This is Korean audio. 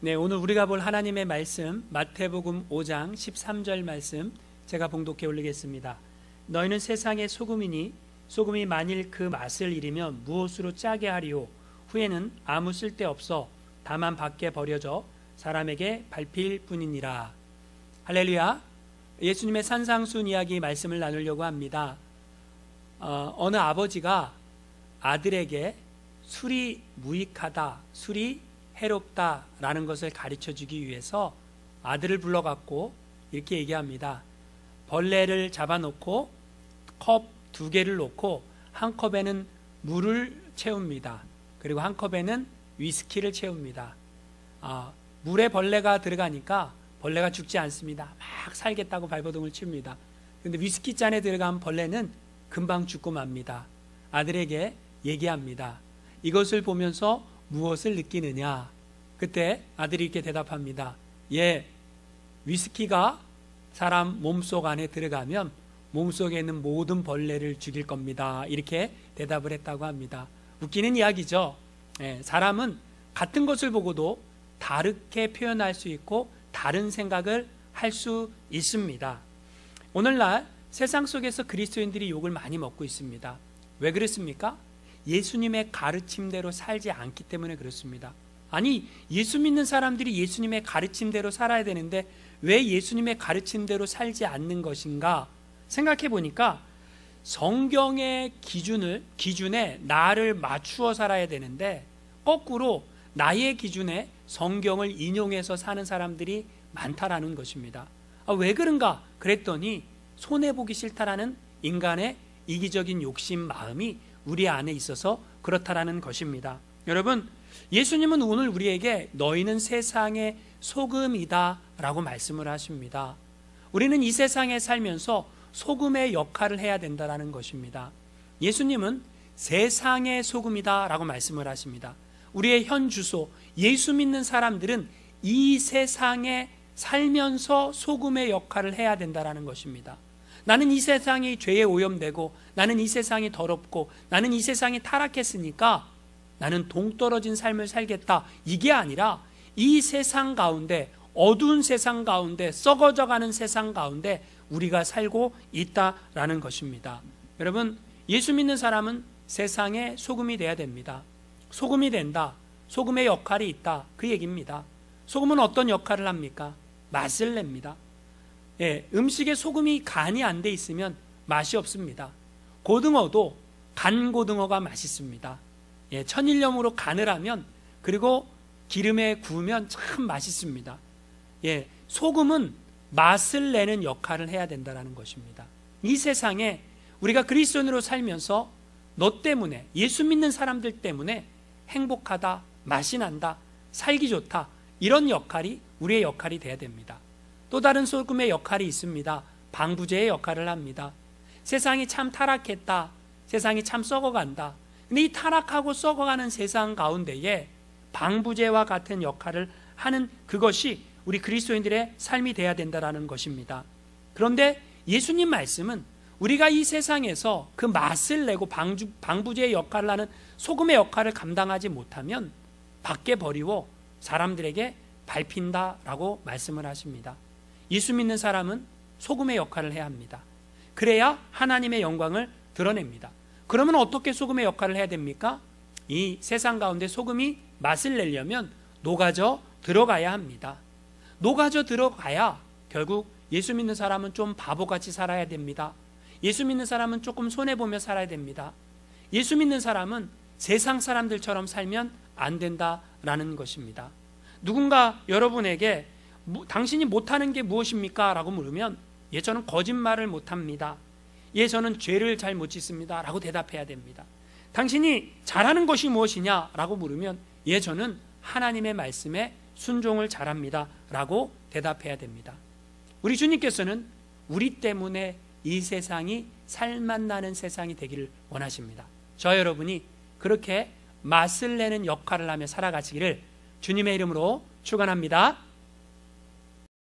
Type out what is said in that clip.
네, 오늘 우리가 볼 하나님의 말씀 마태복음 5장 13절 말씀 제가 봉독해 올리겠습니다. 너희는 세상의 소금이니 소금이 만일 그 맛을 잃으면 무엇으로 짜게 하리요? 후에는 아무 쓸데없어 다만 밖에 버려져 사람에게 밟힐 뿐이니라. 할렐루야. 예수님의 산상순 이야기 말씀을 나누려고 합니다. 어느 아버지가 아들에게 술이 무익하다, 술이 해롭다라는 것을 가르쳐주기 위해서 아들을 불러갖고 이렇게 얘기합니다. 벌레를 잡아놓고 컵 2개를 놓고 한 컵에는 물을 채웁니다. 그리고 한 컵에는 위스키를 채웁니다. 물에 벌레가 들어가니까 벌레가 죽지 않습니다. 막 살겠다고 발버둥을 칩니다. 그런데 위스키 잔에 들어간 벌레는 금방 죽고 맙니다. 아들에게 얘기합니다. 이것을 보면서 무엇을 느끼느냐? 그때 아들이 이렇게 대답합니다. 위스키가 사람 몸속 안에 들어가면 몸속에 있는 모든 벌레를 죽일 겁니다. 이렇게 대답을 했다고 합니다. 웃기는 이야기죠. 사람은 같은 것을 보고도 다르게 표현할 수 있고 다른 생각을 할 수 있습니다. 오늘날 세상 속에서 그리스도인들이 욕을 많이 먹고 있습니다. 왜 그렇습니까? 예수님의 가르침대로 살지 않기 때문에 그렇습니다. 아니, 예수 믿는 사람들이 예수님의 가르침대로 살아야 되는데 왜 예수님의 가르침대로 살지 않는 것인가 생각해 보니까 성경의 기준에 나를 맞추어 살아야 되는데 거꾸로 나의 기준에 성경을 인용해서 사는 사람들이 많다라는 것입니다. 왜 그런가 그랬더니 손해보기 싫다라는 인간의 이기적인 욕심 마음이 우리 안에 있어서 그렇다라는 것입니다. 여러분, 예수님은 오늘 우리에게 너희는 세상의 소금이다 라고 말씀을 하십니다. 우리는 이 세상에 살면서 소금의 역할을 해야 된다는 것입니다. 예수님은 세상의 소금이다 라고 말씀을 하십니다. 우리의 현 주소, 예수 믿는 사람들은 이 세상에 살면서 소금의 역할을 해야 된다는 것입니다. 나는 이 세상이 죄에 오염되고 나는 이 세상이 더럽고 나는 이 세상이 타락했으니까 나는 동떨어진 삶을 살겠다. 이게 아니라 이 세상 가운데, 어두운 세상 가운데, 썩어져가는 세상 가운데 우리가 살고 있다라는 것입니다. 여러분, 예수 믿는 사람은 세상의 소금이 돼야 됩니다. 소금이 된다. 소금의 역할이 있다. 그 얘기입니다. 소금은 어떤 역할을 합니까? 맛을 냅니다. 음식에 소금이 간이 안 돼 있으면 맛이 없습니다. 고등어도 간 고등어가 맛있습니다. 천일염으로 간을 하면 그리고 기름에 구우면 참 맛있습니다. 소금은 맛을 내는 역할을 해야 된다는 것입니다. 이 세상에 우리가 그리스도인으로 살면서 너 때문에, 예수 믿는 사람들 때문에 행복하다, 맛이 난다, 살기 좋다, 이런 역할이 우리의 역할이 돼야 됩니다. 또 다른 소금의 역할이 있습니다. 방부제의 역할을 합니다. 세상이 참 타락했다, 세상이 참 썩어간다. 근데 이 타락하고 썩어가는 세상 가운데에 방부제와 같은 역할을 하는 그것이 우리 그리스도인들의 삶이 돼야 된다는 것입니다. 그런데 예수님 말씀은 우리가 이 세상에서 그 맛을 내고 방부제의 역할을 하는 소금의 역할을 감당하지 못하면 밖에 버리고 사람들에게 밟힌다라고 말씀을 하십니다. 예수 믿는 사람은 소금의 역할을 해야 합니다. 그래야 하나님의 영광을 드러냅니다. 그러면 어떻게 소금의 역할을 해야 됩니까? 이 세상 가운데 소금이 맛을 내려면 녹아져 들어가야 합니다. 녹아져 들어가야 결국 예수 믿는 사람은 좀 바보같이 살아야 됩니다. 예수 믿는 사람은 조금 손해보며 살아야 됩니다. 예수 믿는 사람은 세상 사람들처럼 살면 안 된다라는 것입니다. 누군가 여러분에게 당신이 못하는 게 무엇입니까? 라고 물으면 저는 거짓말을 못합니다. 저는 죄를 잘 못 짓습니다. 라고 대답해야 됩니다. 당신이 잘하는 것이 무엇이냐? 라고 물으면 저는 하나님의 말씀에 순종을 잘합니다. 라고 대답해야 됩니다. 우리 주님께서는 우리 때문에 이 세상이 살맛나는 세상이 되기를 원하십니다. 저 여러분이 그렇게 맛을 내는 역할을 하며 살아가시기를 주님의 이름으로 축원합니다.